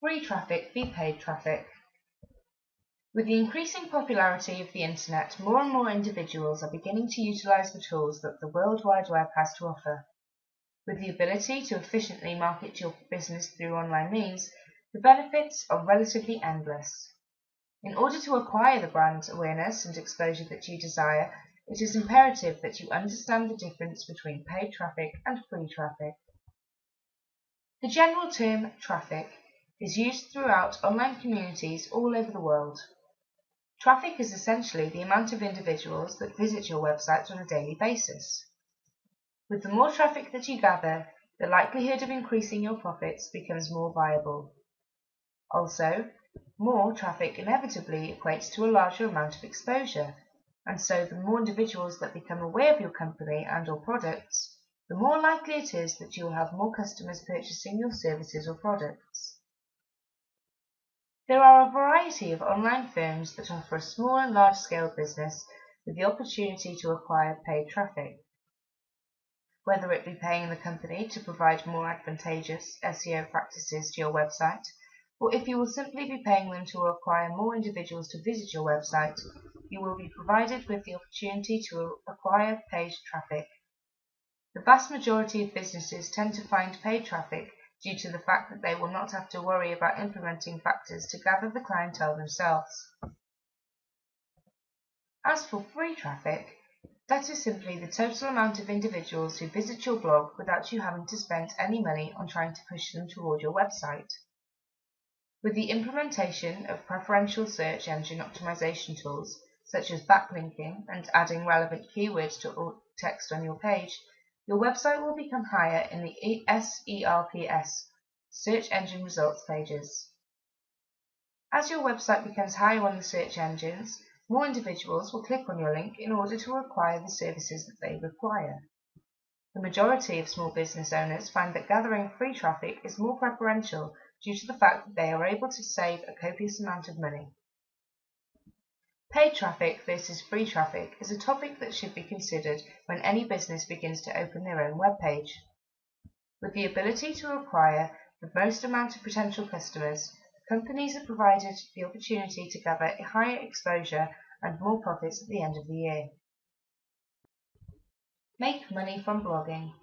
Free traffic v paid traffic. With the increasing popularity of the internet, more and more individuals are beginning to utilize the tools that the World Wide Web has to offer. With the ability to efficiently market your business through online means, the benefits are relatively endless. In order to acquire the brand awareness and exposure that you desire, it is imperative that you understand the difference between paid traffic and free traffic. The general term traffic is used throughout online communities all over the world. Traffic is essentially the amount of individuals that visit your website on a daily basis. With the more traffic that you gather, the likelihood of increasing your profits becomes more viable. Also, more traffic inevitably equates to a larger amount of exposure, and so the more individuals that become aware of your company and/or products, the more likely it is that you will have more customers purchasing your services or products. There are a variety of online firms that offer a small and large-scale business with the opportunity to acquire paid traffic. Whether it be paying the company to provide more advantageous SEO practices to your website, or if you will simply be paying them to acquire more individuals to visit your website, you will be provided with the opportunity to acquire paid traffic. The vast majority of businesses tend to find paid traffic due to the fact that they will not have to worry about implementing factors to gather the clientele themselves. As for free traffic, that is simply the total amount of individuals who visit your blog without you having to spend any money on trying to push them toward your website. With the implementation of preferential search engine optimization tools, such as backlinking and adding relevant keywords to text on your page, your website will become higher in the SERPs, search engine results pages. As your website becomes higher on the search engines, more individuals will click on your link in order to acquire the services that they require. The majority of small business owners find that gathering free traffic is more preferential due to the fact that they are able to save a copious amount of money. Paid traffic versus free traffic is a topic that should be considered when any business begins to open their own web page. With the ability to acquire the most amount of potential customers, companies are provided the opportunity to gather a higher exposure and more profits at the end of the year. Make money from blogging.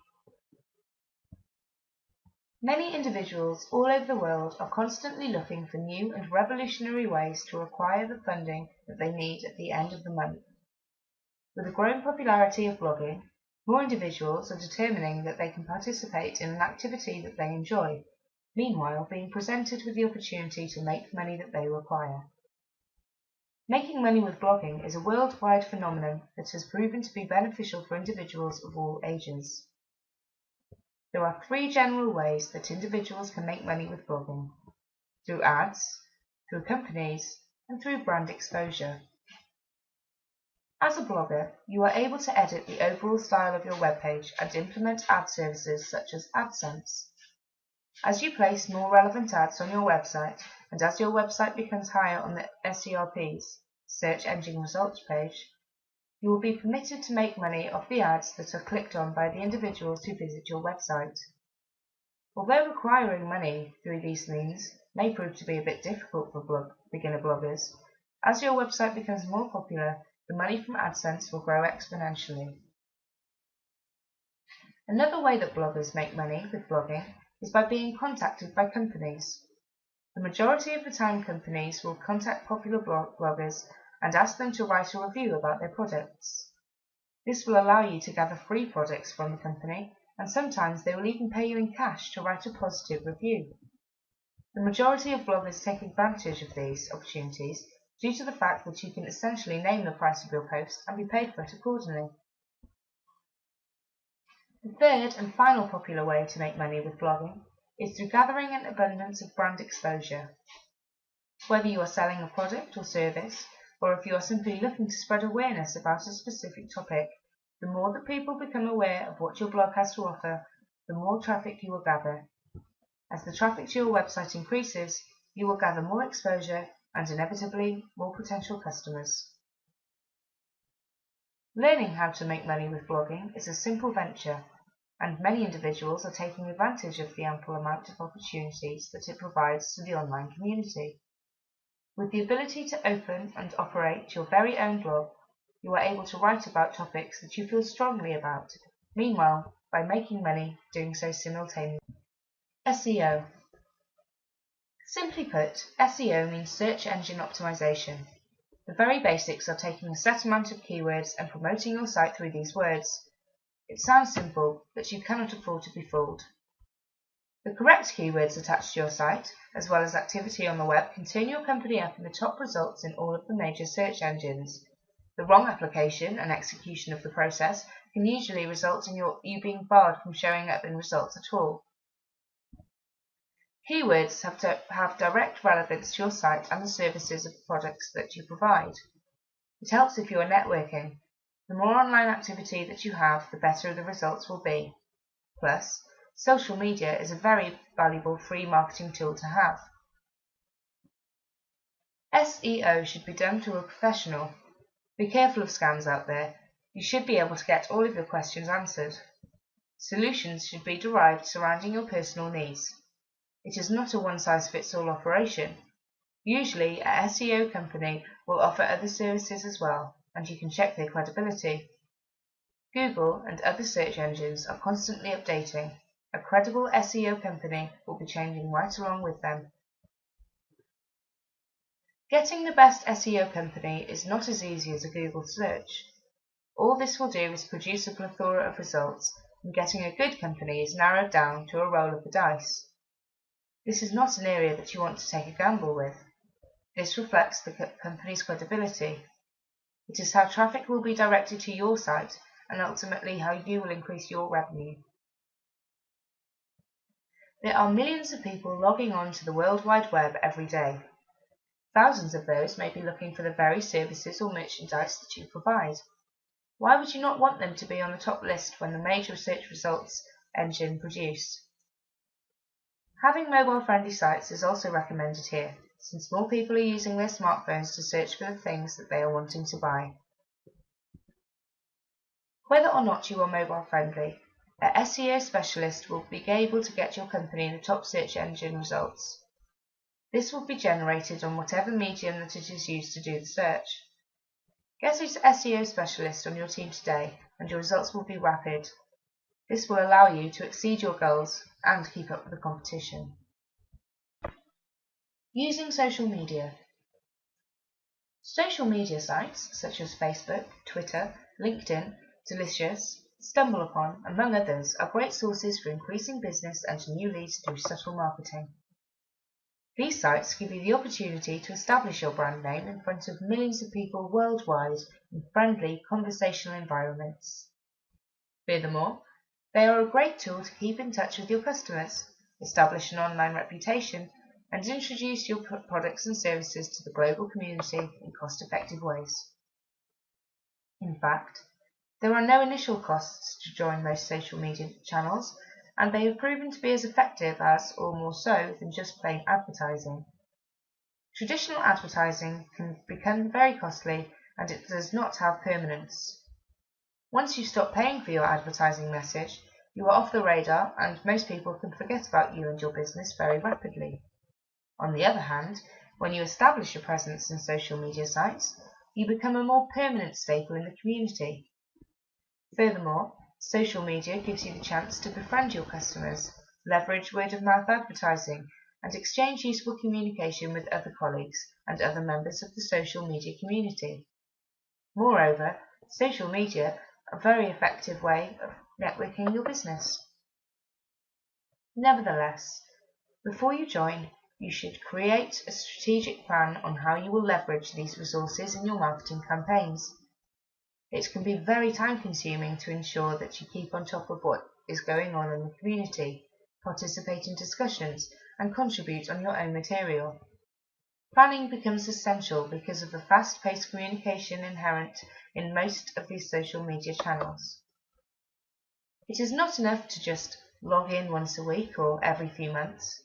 Many individuals all over the world are constantly looking for new and revolutionary ways to acquire the funding that they need at the end of the month. With the growing popularity of blogging, more individuals are determining that they can participate in an activity that they enjoy, meanwhile being presented with the opportunity to make money that they require. Making money with blogging is a worldwide phenomenon that has proven to be beneficial for individuals of all ages. There are three general ways that individuals can make money with blogging: through ads, through companies, and through brand exposure. As a blogger, you are able to edit the overall style of your webpage and implement ad services such as AdSense. As you place more relevant ads on your website, and as your website becomes higher on the SERPs, search engine results page, you will be permitted to make money off the ads that are clicked on by the individuals who visit your website. Although acquiring money through these means may prove to be a bit difficult for beginner bloggers, as your website becomes more popular, the money from AdSense will grow exponentially. Another way that bloggers make money with blogging is by being contacted by companies. The majority of the time, companies will contact popular bloggers and ask them to write a review about their products. This will allow you to gather free products from the company, and sometimes they will even pay you in cash to write a positive review. The majority of bloggers take advantage of these opportunities due to the fact that you can essentially name the price of your post and be paid for it accordingly. The third and final popular way to make money with blogging is through gathering an abundance of brand exposure. Whether you are selling a product or service, or if you are simply looking to spread awareness about a specific topic, the more that people become aware of what your blog has to offer, the more traffic you will gather. As the traffic to your website increases, you will gather more exposure and inevitably more potential customers. Learning how to make money with blogging is a simple venture, and many individuals are taking advantage of the ample amount of opportunities that it provides to the online community. With the ability to open and operate your very own blog, you are able to write about topics that you feel strongly about, meanwhile by making money doing so simultaneously. SEO. Simply put, SEO means search engine optimization. The very basics are taking a set amount of keywords and promoting your site through these words. It sounds simple, but you cannot afford to be fooled. The correct keywords attached to your site, as well as activity on the web, can turn your company up in the top results in all of the major search engines. The wrong application and execution of the process can usually result in you being barred from showing up in results at all. Keywords have to have direct relevance to your site and the services of products that you provide. It helps if you are networking. The more online activity that you have, the better the results will be. Plus, social media is a very valuable free marketing tool to have. SEO should be done through a professional. Be careful of scams out there. You should be able to get all of your questions answered. Solutions should be derived surrounding your personal needs. It is not a one-size-fits-all operation. Usually, a SEO company will offer other services as well, and you can check their credibility. Google and other search engines are constantly updating. A credible SEO company will be changing right along with them. Getting the best SEO company is not as easy as a Google search. All this will do is produce a plethora of results, and getting a good company is narrowed down to a roll of the dice. This is not an area that you want to take a gamble with. This reflects the company's credibility. It is how traffic will be directed to your site and ultimately how you will increase your revenue. There are millions of people logging on to the World Wide Web every day. Thousands of those may be looking for the very services or merchandise that you provide. Why would you not want them to be on the top list when the major search results engine produce? Having mobile-friendly sites is also recommended here, since more people are using their smartphones to search for the things that they are wanting to buy. Whether or not you are mobile-friendly, a SEO specialist will be able to get your company in the top search engine results. This will be generated on whatever medium that it is used to do the search. Get an SEO specialist on your team today, and your results will be rapid. This will allow you to exceed your goals and keep up with the competition. Using social media. Social media sites such as Facebook, Twitter, LinkedIn, Delicious, StumbleUpon, among others, are great sources for increasing business and new leads through subtle marketing. These sites give you the opportunity to establish your brand name in front of millions of people worldwide in friendly, conversational environments. Furthermore, they are a great tool to keep in touch with your customers, establish an online reputation, and introduce your products and services to the global community in cost-effective ways. In fact, there are no initial costs to join most social media channels, and they have proven to be as effective as, or more so, than just plain advertising. Traditional advertising can become very costly, and it does not have permanence. Once you stop paying for your advertising message, you are off the radar, and most people can forget about you and your business very rapidly. On the other hand, when you establish a presence in social media sites, you become a more permanent staple in the community. Furthermore, social media gives you the chance to befriend your customers, leverage word-of-mouth advertising, and exchange useful communication with other colleagues and other members of the social media community. Moreover, social media are a very effective way of networking your business. Nevertheless, before you join, you should create a strategic plan on how you will leverage these resources in your marketing campaigns. It can be very time-consuming to ensure that you keep on top of what is going on in the community, participate in discussions, and contribute on your own material. Planning becomes essential because of the fast-paced communication inherent in most of these social media channels. It is not enough to just log in once a week or every few months.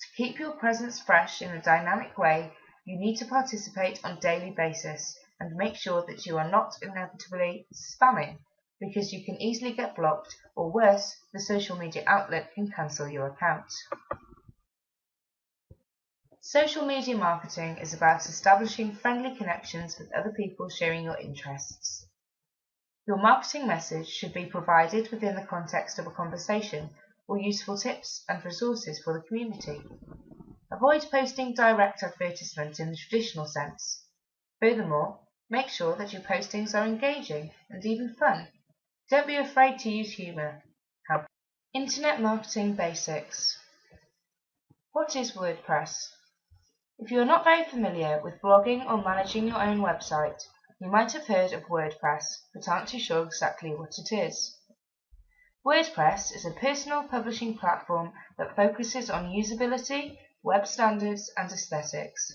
To keep your presence fresh in a dynamic way, you need to participate on a daily basis and make sure that you are not inevitably spamming because you can easily get blocked, or worse, the social media outlet can cancel your account. Social media marketing is about establishing friendly connections with other people sharing your interests. Your marketing message should be provided within the context of a conversation or useful tips and resources for the community. Avoid posting direct advertisements in the traditional sense. Furthermore, make sure that your postings are engaging and even fun. Don't be afraid to use humour. Internet marketing basics. What is WordPress? If you are not very familiar with blogging or managing your own website, you might have heard of WordPress, but aren't too sure exactly what it is. WordPress is a personal publishing platform that focuses on usability, web standards, and aesthetics.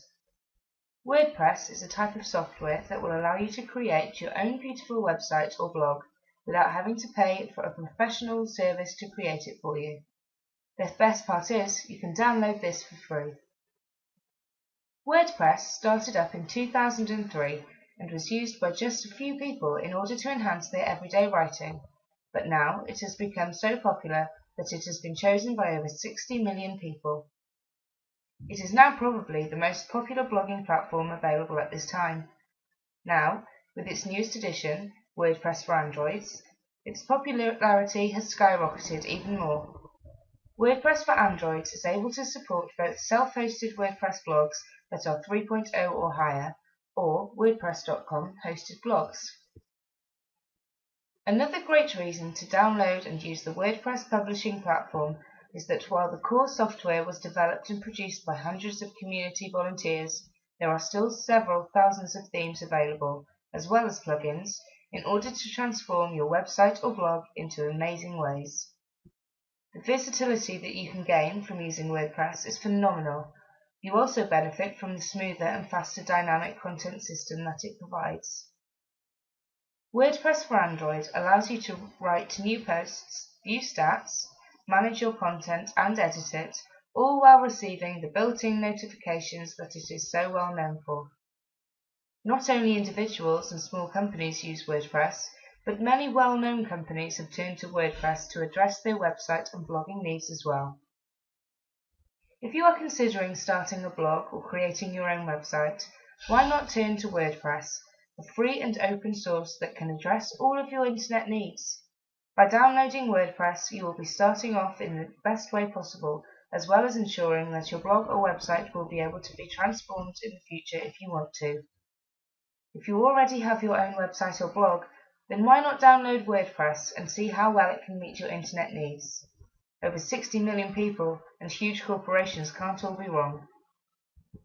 WordPress is a type of software that will allow you to create your own beautiful website or blog without having to pay for a professional service to create it for you. The best part is, you can download this for free. WordPress started up in 2003 and was used by just a few people in order to enhance their everyday writing, but now it has become so popular that it has been chosen by over 60 million people. It is now probably the most popular blogging platform available at this time. Now, with its newest edition, WordPress for Androids, its popularity has skyrocketed even more. WordPress for Androids is able to support both self-hosted WordPress blogs that are 3.0 or higher, or WordPress.com hosted blogs. Another great reason to download and use the WordPress publishing platform is that while the core software was developed and produced by hundreds of community volunteers, there are still several thousands of themes available, as well as plugins, in order to transform your website or blog into amazing ways. The versatility that you can gain from using WordPress is phenomenal. You also benefit from the smoother and faster dynamic content system that it provides. WordPress for Android allows you to write new posts, view stats, manage your content and edit it, all while receiving the built-in notifications that it is so well known for. Not only individuals and small companies use WordPress, but many well-known companies have turned to WordPress to address their website and blogging needs as well. If you are considering starting a blog or creating your own website, why not turn to WordPress, a free and open source that can address all of your internet needs? By downloading WordPress, you will be starting off in the best way possible, as well as ensuring that your blog or website will be able to be transformed in the future if you want to. If you already have your own website or blog, then why not download WordPress and see how well it can meet your internet needs? Over 60 million people and huge corporations can't all be wrong.